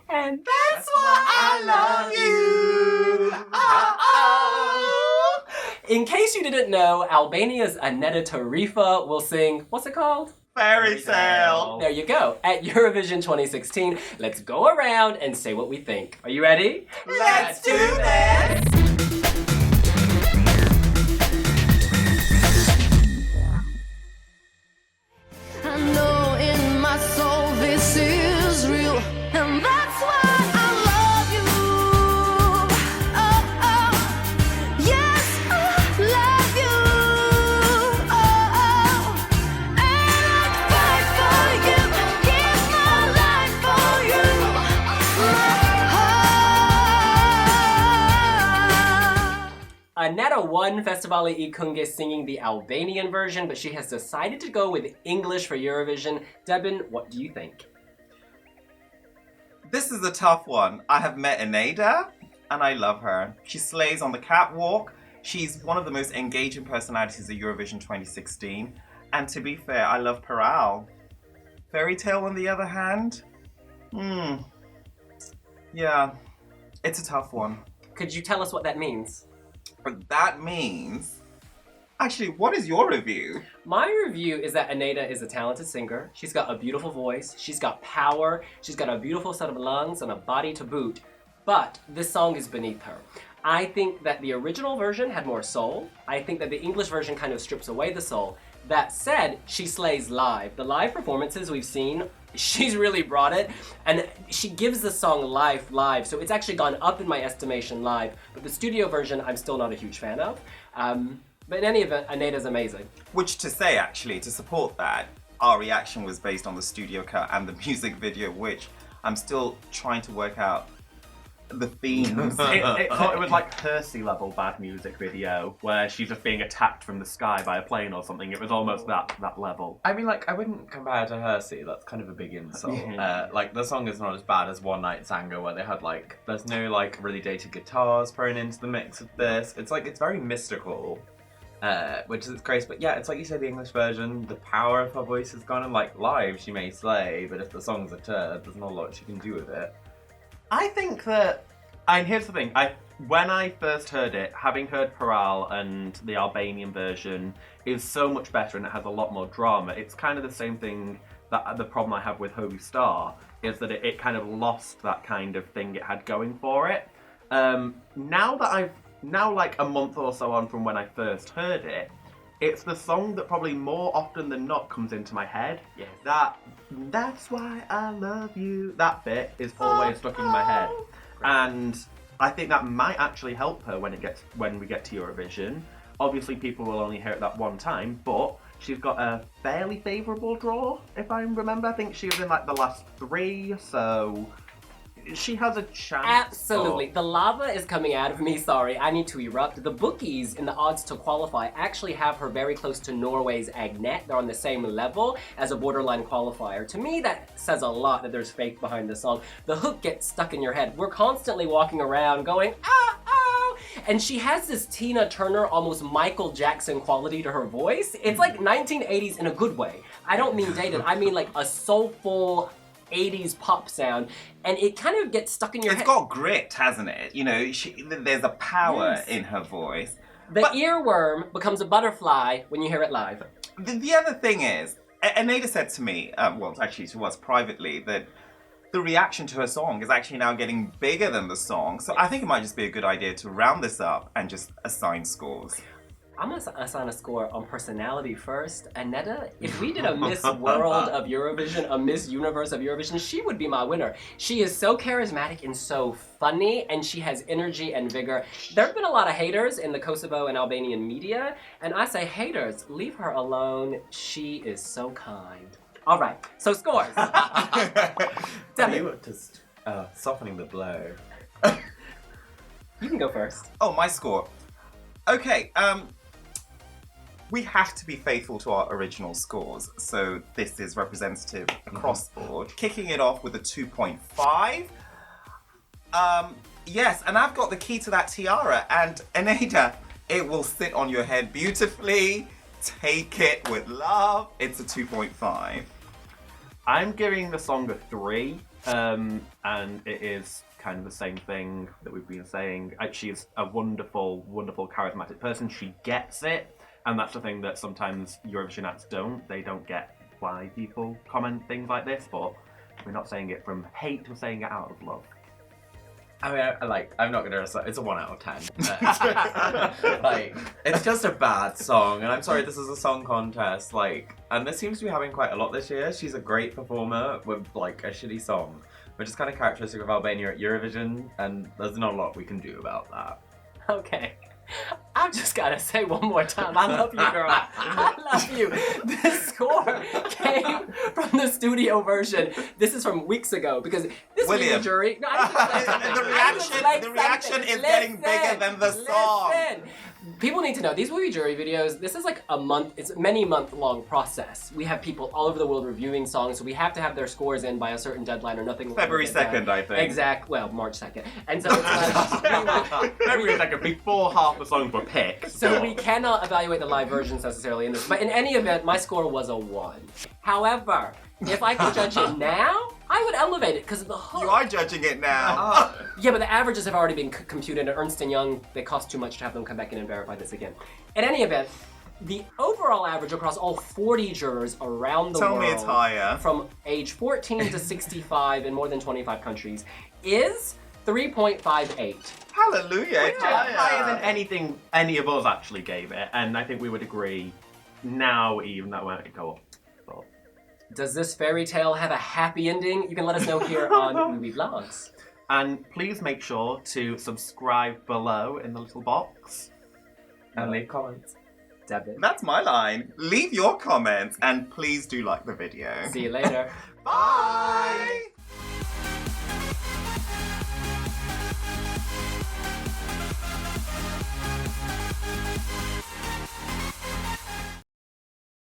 And that's why I love you. Oh, oh. In case you didn't know, Albania's Eneda Tarifa will sing, what's it called? Fairytale. There you go. At Eurovision 2016, let's go around and say what we think. Are you ready? Let's do this. I know in my soul this is real, and that's why I love you. Oh, oh, yes, I love you. Oh, oh, and I'd fight for you, give my life for you. Eneda won Festivale I Këngës singing the Albanian version, but she has decided to go with English for Eurovision. Debin, what do you think? This is a tough one. I have met Eneda, and I love her. She slays on the catwalk. She's one of the most engaging personalities of Eurovision 2016. And to be fair, I love Peral. Fairytale, on the other hand, yeah, it's a tough one. Could you tell us what that means? But that means... Actually, what is your review? My review is that Eneda is a talented singer. She's got a beautiful voice. She's got power. She's got a beautiful set of lungs and a body to boot. But this song is beneath her. I think that the original version had more soul. I think that the English version kind of strips away the soul. That said, she slays live. The live performances we've seen, she's really brought it. And she gives the song life live. So it's actually gone up in my estimation live. But the studio version, I'm still not a huge fan of. But in any event, Eneda's amazing. Which to say, actually, to support that, our reaction was based on the studio cut and the music video, which I'm still trying to work out the themes. It was like Percy level bad music video where she's just being attacked from the sky by a plane or something. It was almost that level. I mean, like, I wouldn't compare it to Hersey. That's kind of a big insult. Like, the song is not as bad as One Night Sanga, where they had, like, there's no, like, really dated guitars thrown into the mix of this. It's, like, it's very mystical, which is great. But yeah, it's like you said, the English version, the power of her voice is gone, and, like, live she may slay, but if the song's a turd, there's not a lot she can do with it. I think that, and here's the thing, when I first heard it, having heard Peral and the Albanian version is so much better and it has a lot more drama. It's kind of the same thing, that the problem I have with Holy Star is that it kind of lost that kind of thing it had going for it. Now like a month or so on from when I first heard it, it's the song that probably more often than not comes into my head. Yes. That's why I love you. That bit is always stuck in my head. And I think that might actually help her when we get to Eurovision. Obviously people will only hear it that one time, but she's got a fairly favourable draw, if I remember. I think she was in like the last 3, so she has a chance. Absolutely. The lava is coming out of me. Sorry, I need to erupt. The bookies in the odds to qualify actually have her very close to Norway's Agnet. They're on the same level as a borderline qualifier. To me, that says a lot that there's faith behind the song. The hook gets stuck in your head. We're constantly walking around going, ah, ah. And she has this Tina Turner, almost Michael Jackson quality to her voice. It's like 1980s in a good way. I don't mean dated. I mean like a soulful 80s pop sound, and it kind of gets stuck in your head. It's got grit, hasn't it? You know, there's a power in her voice. The earworm becomes a butterfly when you hear it live. The other thing is, Eneda said to me, well, actually to us privately, that the reaction to her song is actually now getting bigger than the song. So I think it might just be a good idea to round this up and just assign scores. I'm gonna assign a score on personality first. Eneda, if we did a Miss World of Eurovision, a Miss Universe of Eurovision, she would be my winner. She is so charismatic and so funny, and she has energy and vigor. There have been a lot of haters in the Kosovo and Albanian media, and I say, haters, leave her alone. She is so kind. All right, so scores. You were just softening the blow. You can go first. Oh, my score. Okay, we have to be faithful to our original scores, so this is representative across the board. Kicking it off with a 2.5. Yes, and I've got the key to that tiara, and Eneda, it will sit on your head beautifully. Take it with love. It's a 2.5. I'm giving the song a 3. And it is kind of the same thing that we've been saying. She's a wonderful, wonderful, charismatic person. She gets it, and that's the thing that sometimes Eurovision acts don't. They don't get why people comment things like this, but we're not saying it from hate, we're saying it out of love. I mean, I'm not gonna. It's a 1 out of 10. Like, it's just a bad song, and I'm sorry. This is a song contest. Like, and this seems to be happening quite a lot this year. She's a great performer with like a shitty song, which is kind of characteristic of Albania at Eurovision, and there's not a lot we can do about that. Okay. I've just gotta say one more time, I love you, girl. I love you. This score came from the studio version. This is from weeks ago because this William. Wiwi Jury. No, The reaction is getting bigger than the song. Listen. People need to know these Wiwi Jury videos. This is like a month. It's a many-month-long process. We have people all over the world reviewing songs, so we have to have their scores in by a certain deadline, or nothing. February 2nd, I think. Exact. Well, March 2nd, and so it's February 2nd, before half the songs were picked. so we cannot evaluate the live versions necessarily in this. But in any event, my score was a 1. However, if I could judge it now, I would elevate it because of the hook. You are judging it now. Yeah, but the averages have already been computed, and Ernst & Young, they cost too much to have them come back in and verify this again. In any event, the overall average across all 40 jurors around the world, Tell me it's higher. from age 14 to 65 in more than 25 countries, is 3.58. Hallelujah. It's Higher than anything any of us actually gave it, and I think we would agree now even that might go up. So. Does this fairy tale have a happy ending? You can let us know here on Wiwi Vlogs. And please make sure to subscribe below in the little box. And leave comments. Debit. That's my line. Leave your comments and please do like the video. See you later. Bye!